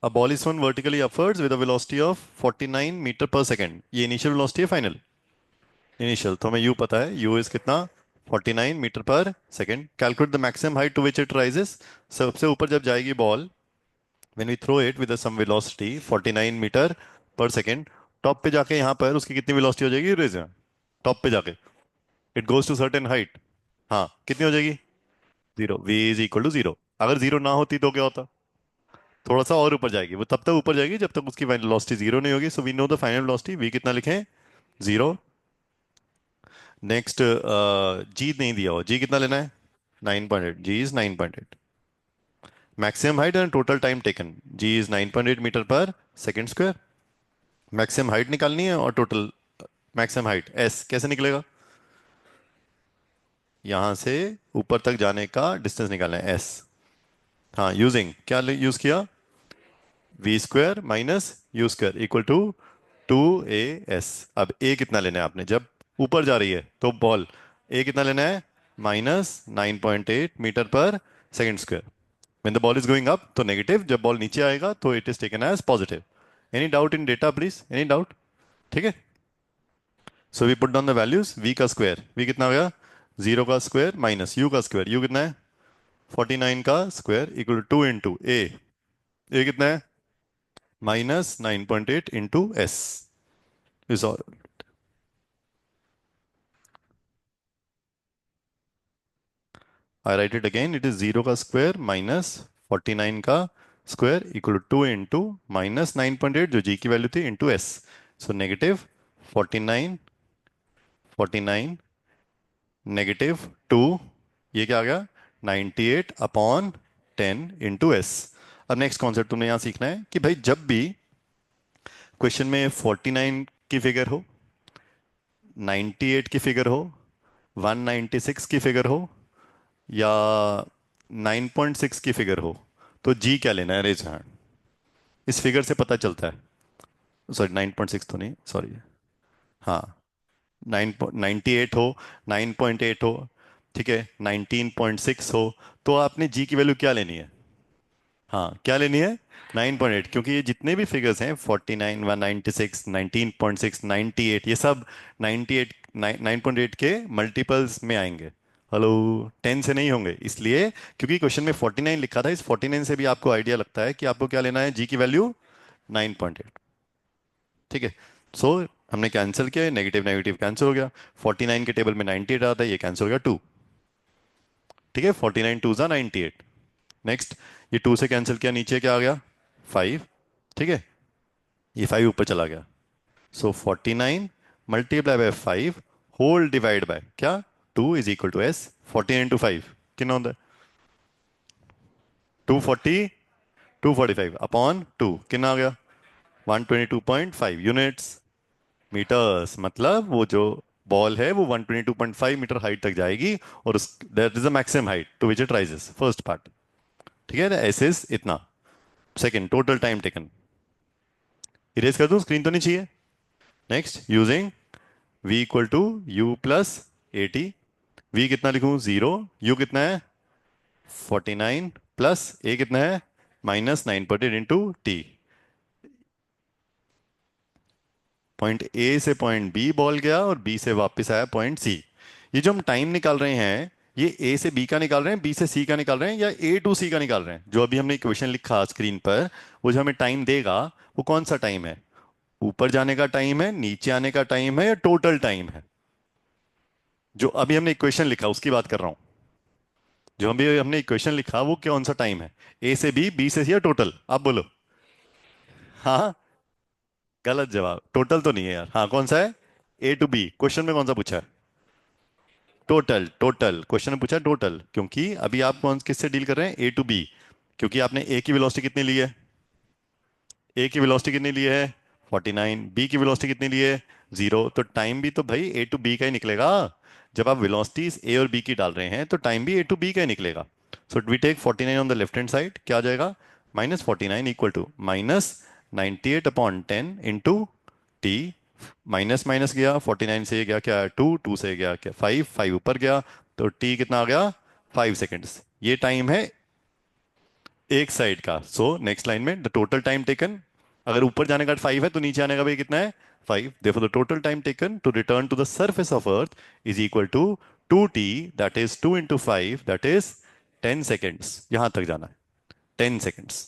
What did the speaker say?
A ball is thrown vertically upwards with a velocity of 49 metre per second. ये initial velocity है, final initial. तो हमें u पता है, u इज कितना, 49 metre per second. Calculate the maximum height to which it rises. सबसे ऊपर जब जाएगी ball, when we throw it with some velocity 49 metre per second, top पे जाके यहाँ पर उसकी कितनी वेलोसिटी हो जाएगी रेज में, टॉप पे जाके it goes to certain height. हाँ, कितनी हो जाएगी, zero. v is equal to zero. अगर जीरो ना होती तो क्या होता, थोड़ा सा और ऊपर जाएगी, वो तब तक ऊपर जाएगी जब तक उसकी वेलोसिटी जीरो नहीं होगी। So we know the final velocity, v कितना लिखें, जीरो। नेक्स्ट, जी नहीं दिया हो, जी कितना लेना है, 9.8। G is 9.8। Maximum height and total time taken, G is 9.8 metre per second square. Maximum height निकालनी है और टोटल मैक्सिमम हाइट, एस कैसे निकलेगा, यहां से ऊपर तक जाने का डिस्टेंस निकालना है, एस। हाँ, यूजिंग क्या यूज किया, v square minus u square equal to 2as। अब ए कितना लेना है आपने, जब ऊपर जा रही है तो बॉल, ए कितना लेना है, -9.8 metre per second square. When the ball is going up तो नेगेटिव, जब बॉल नीचे आएगा तो it is taken as positive. Any doubt in data please, any doubt, ठीक है। So we put down the values, v का square, v कितना हो गया, जीरो का स्क्वायर माइनस u का स्क्वायर, u कितना है 49 का square equal to 2 into A कितना है -9.8 into S is all. I right it again, it is zero का स्क्वायर माइनस 49 का स्क्वायर इक्वल टू 2 इंटू -9.8 जो जी की वैल्यू थी इंटू एस। सो नेगेटिव 49, 49 -2, ये क्या आ गया, 98 अपॉन 10 इंटू एस। अब नेक्स्ट कॉन्सेप्ट तुमने यहां सीखना है कि भाई जब भी क्वेश्चन में 49 की फिगर हो, 98 की फिगर हो, 196 की फिगर हो, या 9.6 की फिगर हो, तो जी क्या लेना है, रेज हैंड। इस फिगर से पता चलता है, सॉरी 9.6 तो नहीं, सॉरी, हाँ, 9.98 हो, 9.8 हो, ठीक है, 19.6 हो, तो आपने जी की वैल्यू क्या लेनी है, हाँ क्या लेनी है, 9.8। क्योंकि ये जितने भी फिगर्स हैं 49, 196, 19.6, 98, ये सब 98, 9.8 के मल्टीपल्स में आएंगे। हेलो, 10 से नहीं होंगे, इसलिए क्योंकि क्वेश्चन में 49 लिखा था, इस 49 से भी आपको आइडिया लगता है कि आपको क्या लेना है, जी की वैल्यू 9.8, ठीक है। सो हमने कैंसिल किया, नेगेटिव नेगेटिव कैंसिल हो गया, 49 के टेबल में 98 आता है, ये कैंसिल हो गया 2, ठीक है, 49 टू ज़ा 98। नेक्स्ट, ये 2 से कैंसिल किया, नीचे क्या आ गया, 5, ठीक है, ये 5 ऊपर चला गया। So 49 multiply by 5 whole divide by क्या, 2 is equal to S. 14 into 5 कितना होता है, 240, 245 अपॉन 2 कितना आ गया, 122.5 यूनिट्स मीटर्स। मतलब वो जो बॉल है वो 122.5 मीटर हाइट तक जाएगी, और उस that is the maximum height to which it rises, first part, ठीक है ना, ऐसे इतना। Second, total time taken, erase कर दूं, स्क्रीन तो नहीं चाहिए। Next, using v equal to u plus 80। v कितना लिखूं, जीरो, u कितना है 49 प्लस a कितना है -9.8 इंटू टी। पॉइंट ए से पॉइंट बी बॉल गया और बी से वापस आया पॉइंट सी। ये जो हम टाइम निकाल रहे हैं, ये ए से बी का निकाल रहे हैं, बी से सी का निकाल रहे हैं, या ए टू सी का निकाल रहे हैं। जो अभी हमने इक्वेशन लिखा स्क्रीन पर, वो जो हमें टाइम देगा वो कौन सा टाइम है, ऊपर जाने का टाइम है, नीचे आने का टाइम है, या टोटल टाइम है। जो अभी हमने इक्वेशन लिखा उसकी बात कर रहा हूं, जो अभी हमने इक्वेशन लिखा वो कौन सा टाइम है, ए से बी से सी, या टोटल, आप बोलो। हाँ, गलत जवाब, टोटल तो नहीं है यार। हाँ, कौन सा है, ए टू बी। क्वेश्चन में कौन सा पूछा है, टोटल। टोटल क्वेश्चन में पूछा टोटल, क्योंकि अभी आप कौन किससे डील कर रहे हैं, ए टू बी। क्योंकि आपने ए की वेलोसिटी कितनी ली है, ए की वेलोसिटी कितनी ली है 49, बी की वेलोसिटी कितनी ली है 0, तो टाइम भी तो भाई ए टू बी का ही निकलेगा। जब आप वेलोसिटीज ए और बी की डाल रहे हैं तो टाइम भी ए टू बी का ही निकलेगा। So we take 49 on the left hand side, क्या आ जाएगा, -49 equal to -98/10 into T. Minus minus गया, 49 से ये गया क्या, 2, 2 से गया क्या 5, 5 ऊपर गया, तो टी कितना आ गया 5 सेकेंड्स। ये टाइम है एक साइड का। सो नेक्स्ट लाइन में द टोटल टाइम टेकन, अगर ऊपर जाने का 5 है तो नीचे आने का भी कितना है 5। therefore the total time taken to return to the surface of earth is equal to 2t, that is 2 into 5, that is 10 seconds. यहां तक जाना है 10 सेकेंड्स।